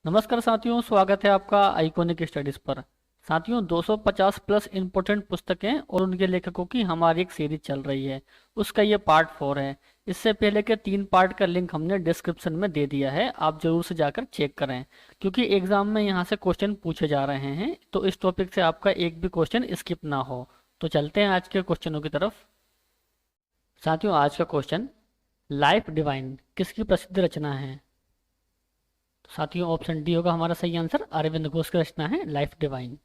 नमस्कार साथियों, स्वागत है आपका आइकॉनिक स्टडीज पर। साथियों, 250 प्लस इम्पोर्टेंट पुस्तकें और उनके लेखकों की हमारी एक सीरीज चल रही है। उसका ये पार्ट 4 है। इससे पहले के 3 पार्ट का लिंक हमने डिस्क्रिप्शन में दे दिया है, आप जरूर से जाकर चेक करें, क्योंकि एग्जाम में यहाँ से क्वेश्चन पूछे जा रहे हैं, तो इस टॉपिक से आपका एक भी क्वेश्चन स्किप ना हो। तो चलते हैं आज के क्वेश्चनों की तरफ। साथियों, आज का क्वेश्चन, लाइफ डिवाइन किसकी प्रसिद्ध रचना है? साथियों, ऑप्शन डी होगा हमारा सही आंसर। अरविंद घोष की रचना है लाइफ डिवाइन।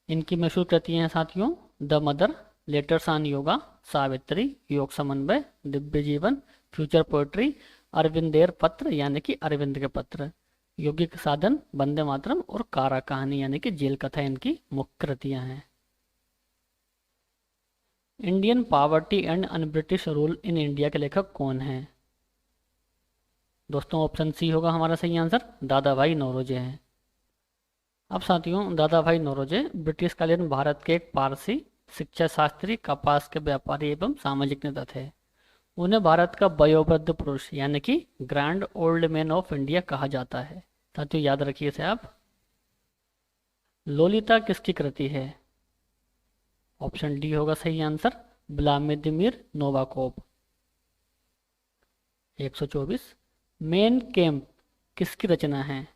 इनकी मशहूर कृतियां हैं साथियों, the mother, letters on yoga, Savitri, योग समन्वय, दिव्य जीवन, फ्यूचर पोएट्री, अरविंदेर पत्र यानी कि अरविंद के पत्र, योगिक साधन, वंदे मातरम और कारा कहानी यानी कि जेल कथा इनकी मुख्य कृतियां हैं। Indian poverty and un British rule in India के लेखक कौन हैं? दोस्तों, ऑप्शन सी होगा हमारा सही आंसर। दादा भाई नौरोजी हैं। अब साथियों, दादा भाई नौरोजी ब्रिटिशकालीन भारत के एक पारसी शिक्षा शास्त्री, कपास के व्यापारी एवं सामाजिक नेता थे। उन्हें भारत का वयोवृद्ध पुरुष यानी कि grand old man of India कहा जाता है। साथियों, याद रखिए इसे आप। लोलिता किसकी कृति है? ऑप्शन डी होगा सही आंसर। व्लादिमीर नोवाकोव। 124। मेन कैंप किसकी रचना है?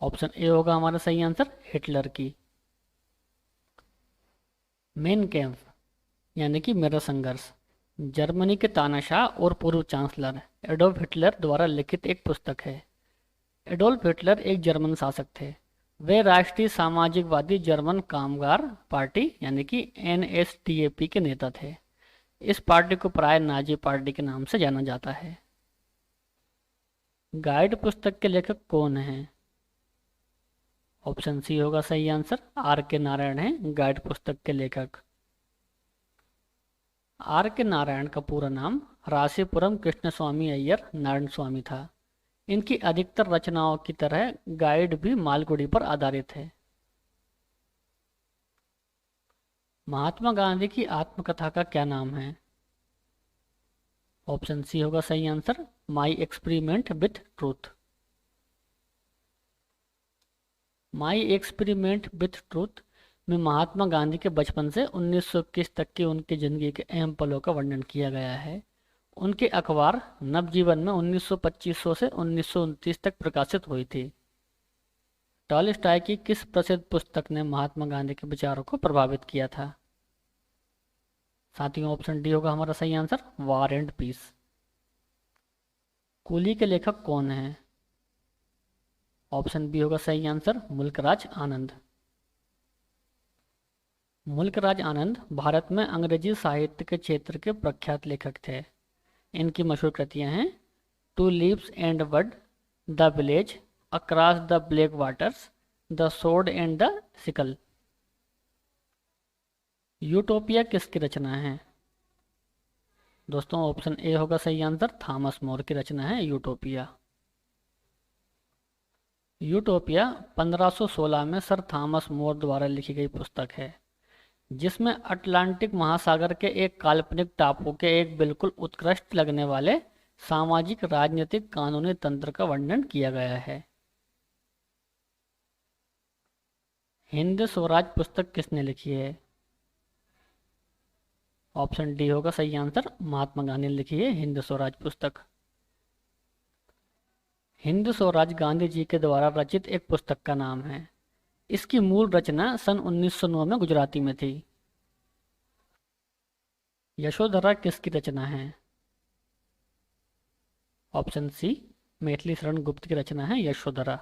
ऑप्शन ए होगा हमारा सही आंसर, हिटलर की। मेन कैंप यानी कि मेरा संघर्ष जर्मनी के तानाशाह और पूर्व चांसलर एडोल्फ हिटलर द्वारा लिखित एक पुस्तक है। एडोल्फ हिटलर एक जर्मन शासक थे। वे राष्ट्रीय सामाजिकवादी जर्मन कामगार पार्टी यानी कि एनएसडीएपी के नेता थे। इस पार्टी को प्राय नाजी पार्टी के नाम से जाना जाता है। गाइड पुस्तक के लेखक कौन हैं? ऑप्शन सी होगा सही आंसर। आर के नारायण हैं गाइड पुस्तक के लेखक। आर के नारायण का पूरा नाम रासीपुरम कृष्णस्वामी अय्यर नारायण स्वामी था। इनकी अधिकतर रचनाओं की तरह गाइड भी मालगुडी पर आधारित है। महात्मा गांधी की आत्मकथा का क्या नाम है? ऑप्शन सी होगा सही answer. My experiment with truth. My experiment with truth में महात्मा गांधी के बचपन से 1921 तक की उनकी जिंदगी के अहम पलों का वर्णन किया गया है। उनके अखबार नवजीवन में 1925 से 1929 तक प्रकाशित हुई थी। टॉलस्टॉय की किस प्रसिद्ध पुस्तक ने महात्मा गांधी के विचारों को प्रभावित किया था? साथियों, ऑप्शन डी होगा हमारा सही answer. War and peace. Coolie के लेखक कौन हैं? ऑप्शन बी होगा सही आंसर। मुल्कराज आनंद। मुल्कराज आनंद भारत में अंग्रेजी साहित्य के क्षेत्र के प्रख्यात लेखक थे। इनकी मशहूर कृतियां हैं टू लीव्स एंड वड, the village, across the black waters, the sword and the sickle. Utopia किसकी रचना है? दोस्तों, ऑप्शन ए होगा सही आंसर। थॉमस मोर की रचना है यूटोपिया। यूटोपिया 1516 में सर थॉमस मोर द्वारा लिखी गई पुस्तक है, जिसमें अटलांटिक महासागर के एक काल्पनिक टापू के एक बिल्कुल उत्कृष्ट लगने वाले सामाजिक राजनीतिक कानूनी तंत्र का वर्णन किया गया है। हिंद स्वराज पुस्तक किसने लिखी है? ऑप्शन डी होगा सही आंसर। महात्मा गांधी ने लिखी है हिंद स्वराज पुस्तक। हिंद स्वराज गांधी जी के द्वारा रचित एक पुस्तक का नाम है। इसकी मूल रचना सन 1909 में गुजराती में थी। यशोधरा किसकी रचना है? ऑप्शन सी मैथिली शरण गुप्त की रचना है यशोधरा।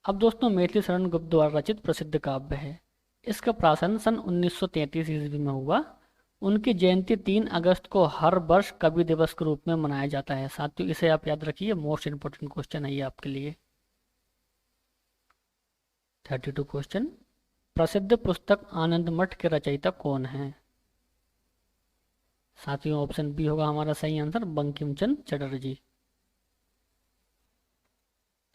अब दोस्तों, मैथिली शरण गुप्त द्वारा रचित प्रसिद्ध काव्य है। इसका प्रारंभ सन 1933 ईस्वी में हुआ। उनकी जयंती 3 अगस्त को हर वर्ष कवि दिवस के रूप में मनाया जाता है। साथियों, इसे आप याद रखिए, मोस्ट इंपोर्टेंट क्वेश्चन है ये आपके लिए। 32 क्वेश्चन। प्रसिद्ध पुस्तक आनंद मठ के रचयिता कौन है? साथियों, ऑप्शन बी होगा हमारा सही आंसर। बंकिम चंद्र चटर्जी।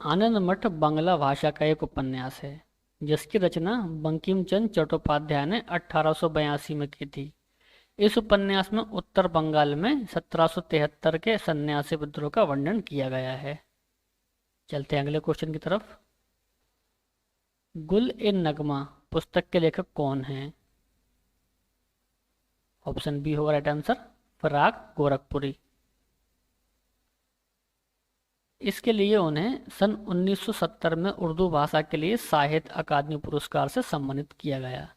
आनंद मठ बांग्ला भाषा का एक उपन्यास है, जिसकी रचना बंकिम चंद्र चट्टोपाध्याय ने 1882 में की थी। इस उपन्यास में उत्तर बंगाल में 1773 के सन्यासी विद्रोह का वर्णन किया गया है। चलते हैं अगले क्वेश्चन की तरफ। गुल ए नगमा पुस्तक के लेखक कौन हैं? ऑप्शन बी होगा राइट आंसर, फराग गोरखपुरी। इसके लिए उन्हें सन 1970 में उर्दू भाषा के लिए साहित्य अकादमी पुरस्कार से सम्मानित किया गया।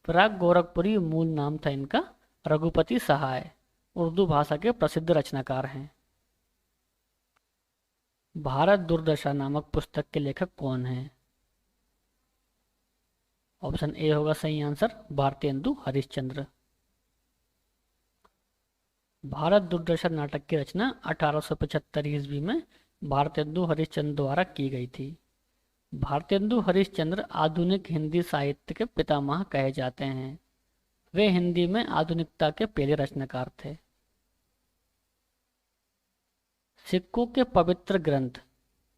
फराग गोरखपुरी मूल नाम था इनका रघुपति सहाय, उर्दू भाषा के प्रसिद्ध रचनाकार हैं। भारत दुर्दशा नामक पुस्तक के लेखक कौन हैं? ऑप्शन ए होगा सही आंसर, भारतेंदु हरिश्चंद्र। भारत दुर्दशा नाटक की रचना 1875 ईस्वी में भारतेंदु हरिश्चंद्र द्वारा की गई थी। भारतेंदु हरिश्चंद्र आधुनिक हिंदी साहित्य के पितामह कहे जाते हैं। वे हिंदी में आधुनिकता के पहले रचनाकार थे। सिखों के पवित्र ग्रंथ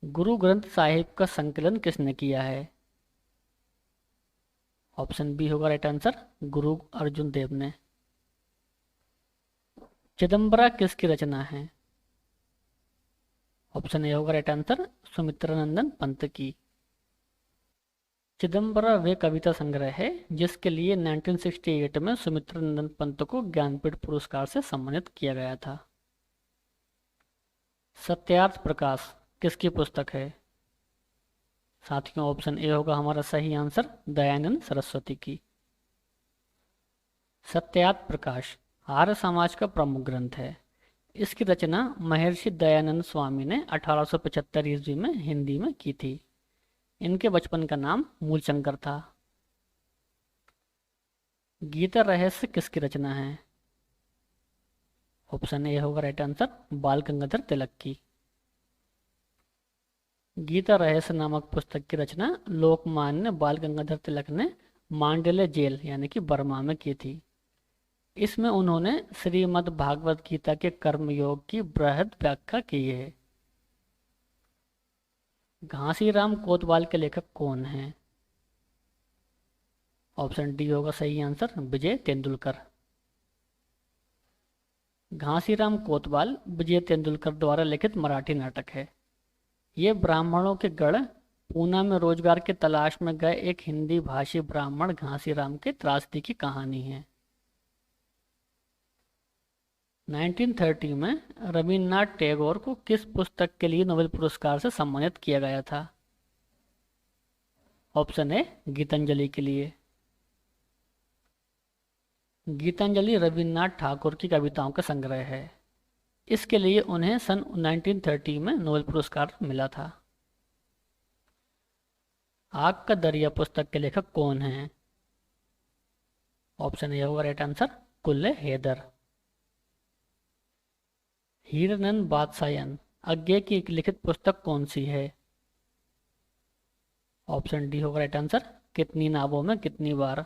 गुरु ग्रंथ साहिब का संकलन किसने किया है? ऑप्शन बी होगा राइट आंसर, गुरु अर्जुन देव ने। चिदम्बरा किसकी रचना है? ऑप्शन ए होगा राइट आंसर, सुमित्रानंदन पंत की। चिदम्बरा वे कविता संग्रह है जिसके लिए 1968 में सुमित्रानंदन पंत को ज्ञानपीठ पुरस्कार से सम्मानित किया गया था। सत्यार्थ प्रकाश किसकी पुस्तक है? साथियों ऑप्शन ए होगा हमारा सही आंसर, दयानंद सरस्वती की। सत्यार्थ प्रकाश आर्य समाज का प्रमुख ग्रंथ है। इसकी रचना महर्षि दयानंद स्वामी ने 1875 ईस्वी में हिंदी में की थी। इनके बचपन का नाम मूलशंकर था। गीता रहस्य किसकी रचना है? ऑप्शन ए होगा राइट आंसर, बाल गंगाधर तिलक की। गीता रहस्य नामक पुस्तक की रचना लोकमान्य बाल गंगाधर तिलक ने मांडले जेल यानी कि बर्मा में की थी। इसमें उन्होंने श्रीमद् भागवत गीता के कर्मयोग की बृहद व्याख्या की है। घासीराम कोतवाल के लेखक कौन हैं? ऑप्शन डी होगा सही आंसर, विजय तेंदुलकर। घासीराम कोतवाल विजय तेंदुलकर द्वारा लिखित मराठी नाटक है। ये ब्राह्मणों के गढ़ पूना में रोजगार की तलाश में गए एक हिंदी भाषी ब्राह्मण घासीराम के त्रासदी की कहानी है। 1930 में रविन्द्रनाथ टैगोर को किस पुस्तक के लिए नोबेल पुरस्कार से सम्मानित किया गया था? ऑप्शन ए गीतांजलि के लिए। गीतांजलि रविन्द्रनाथ ठाकुर की कविताओं का संग्रह है। इसके लिए उन्हें सन 1930 में नोबेल पुरस्कार मिला था। आग का दरिया पुस्तक के लेखक कौन हैं? ऑप्शन ए होगा राइट आंसर, कुल्ले हैदर। हीरानंद बादशाहन अज्ञे की लिखित पुस्तक कौन सी है? ऑप्शन डी होगा राइट आंसर, कितनी नावों में कितनी बार।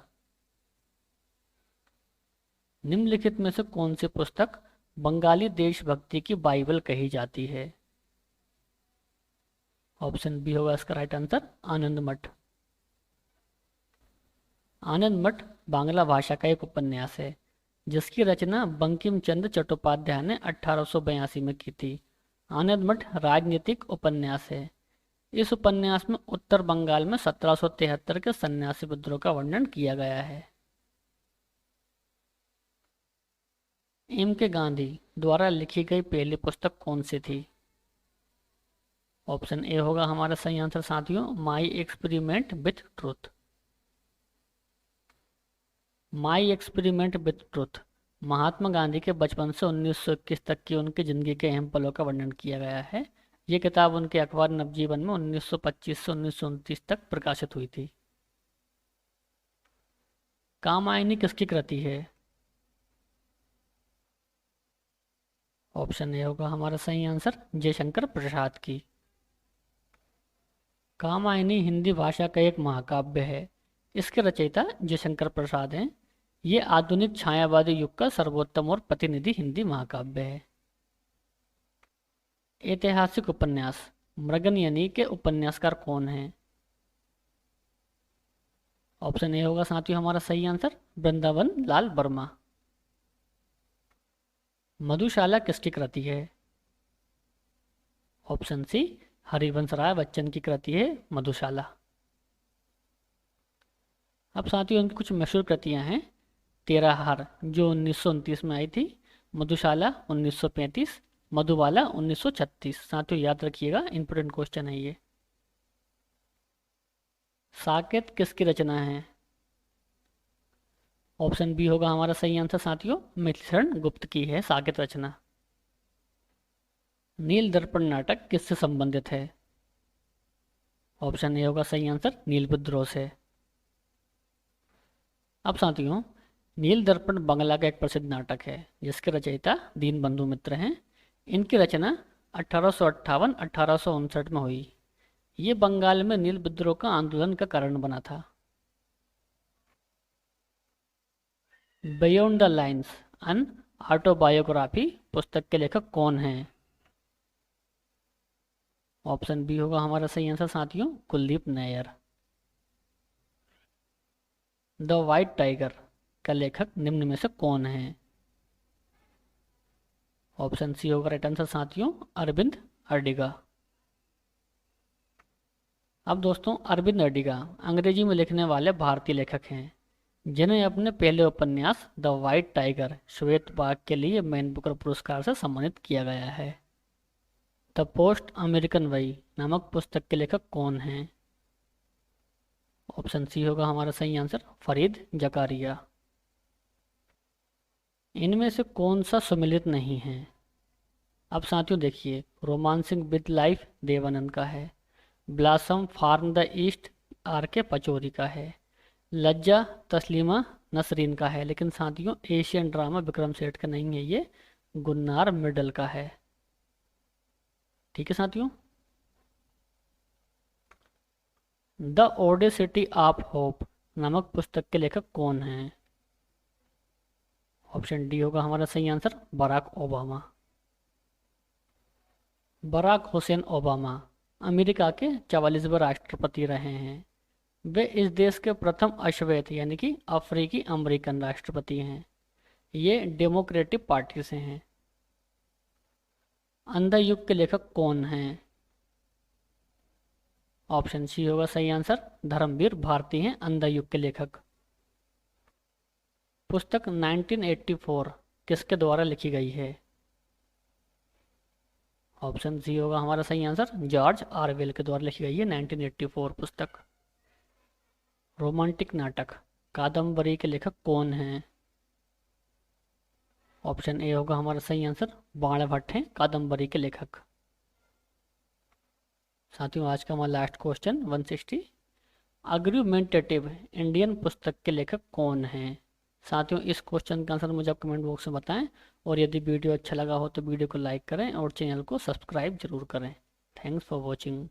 निम्नलिखित में से कौन सी पुस्तक बंगाली देशभक्ति की बाइबल कही जाती है? ऑप्शन बी होगा इसका राइट आंसर, आनंद मठ। आनंद मठ बांग्ला भाषा का एक उपन्यास है जिसकी रचना बंकिम चंद्र चट्टोपाध्याय ने 1882 में की थी। आनंद मठ राजनीतिक उपन्यास है। इस उपन्यास में उत्तर बंगाल में 1773 के सन्यासी विद्रोह का वर्णन किया गया है। एम के गांधी द्वारा लिखी गई पहली पुस्तक कौन सी थी? ऑप्शन ए होगा हमारा सही आंसर साथियों, my experiment with truth. My experiment with truth Mahatma Gandhi के बचपन से 1921 तक की उनकी जिंदगी के अहम पलों का वर्णन किया गया है। ये किताब उनके अखबार नवजीवन में 1925 से 1929 तक प्रकाशित हुई थी। कामायनी किसकी कृति है? ऑप्शन ए होगा हमारा सही आंसर, जयशंकर प्रसाद की। कामायनी हिंदी भाषा का एक महाकाव्य है। इसके रचयिता जयशंकर प्रसाद हैं। ये आधुनिक छायावादी युग का सर्वोत्तम और प्रतिनिधि हिंदी महाकाव्य है। ऐतिहासिक उपन्यास मृगनयनी के उपन्यासकार कौन हैं? ऑप्शन ए होगा साथियों हमारा सही आंसर, वृंदावन लाल वर्मा। मधुशाला किसकी कृति है? ऑप्शन सी, हरिवंश राय बच्चन की कृति है मधुशाला। अब साथियों उनकी कुछ मशहूर कृतियां हैं। तेरा हार जो 1929 में आई थी, मधुशाला 1935, मधुबाला 1936। साथियों याद रखिएगा, इंपोर्टेंट क्वेश्चन है ये। साकेत किसकी रचना है? ऑप्शन बी होगा हमारा सही आंसर साथियों, मिथिलेश गुप्त की है साकेत रचना। नील दर्पण नाटक किससे संबंधित है? ऑप्शन ए होगा सही आंसर, नील विद्रोह से। अब साथियों नील दर्पण बंगला का एक प्रसिद्ध नाटक है जिसके रचयिता दीनबंधु मित्र हैं। इनकी रचना 1858-1859 में हुई। ये बंगाल में नील विद्रोह का आंदोलन का कारण बना था। Beyond the lines an autobiography पुस्तक के लेखक कौन हैं? ऑप्शन बी होगा हमारा सही आंसर साथियों, Kuldip Nayar. The White Tiger का लेखक निम्न में से कौन है? ऑप्शन सी होगा राइट आंसर साथियों, अरविंद अडिगा। अब दोस्तों अरविंद अडिगा अंग्रेजी में लिखने वाले भारतीय लेखक हैं जिन्हें अपने पहले उपन्यास द वाइट टाइगर श्वेत बाघ के लिए मैन बुकर पुरस्कार से सम्मानित किया गया है। द पोस्ट अमेरिकन वई नामक पुस्तक के लेखक कौन हैं? ऑप्शन सी होगा हमारा सही आंसर, फरीद जकारिया। इनमें से कौन सा सुमिलित नहीं है? अब साथियों देखिए, रोमांसिंग विद लाइफ देवानंद का है, blossom from the East R K Pachauri का है, लज्जा तस्लीमा नसरीन का है। लेकिन साथियों एशियन ड्रामा विक्रम सेठ का नहीं है, ये गुन्नार मिडल का है। ठीक है साथियों। द ओडेसिटी ऑफ होप नामक पुस्तक के लेखक कौन हैं? ऑप्शन डी होगा हमारा सही answer, Barack Obama. Barack Hussein Obama America के 44वें राष्ट्रपति रहे हैं। वे इस देश के प्रथम अश्वेत यानी कि अफ्रीकी अमेरिकन राष्ट्रपति हैं। ये डेमोक्रेटिक पार्टी से हैं। अंधा युग के लेखक कौन हैं? ऑप्शन सी होगा सही आंसर, धर्मवीर भारती हैं अंधा युग के लेखक। पुस्तक 1984 किसके द्वारा लिखी गई है? ऑप्शन सी होगा हमारा सही आंसर, जॉर्ज ऑरवेल के द्वारा लिखी गई है 1984 पुस्तक। रोमांटिक नाटक कादम्बरी के लेखक कौन हैं? ऑप्शन ए होगा हमारा सही आंसर, बाण भट्ट हैं कादम्बरी के लेखक। साथियों आज का हमारा लास्ट क्वेश्चन 160, आर्ग्यूमेंटेटिव इंडियन पुस्तक के लेखक कौन हैं? साथियों इस क्वेश्चन का आंसर मुझे आप कमेंट बॉक्स में बताएं, और यदि वीडियो अच्छा लगा हो तो वीडियो को लाइक करें और चैनल को सब्सक्राइब जरूर करें। Thanks for watching.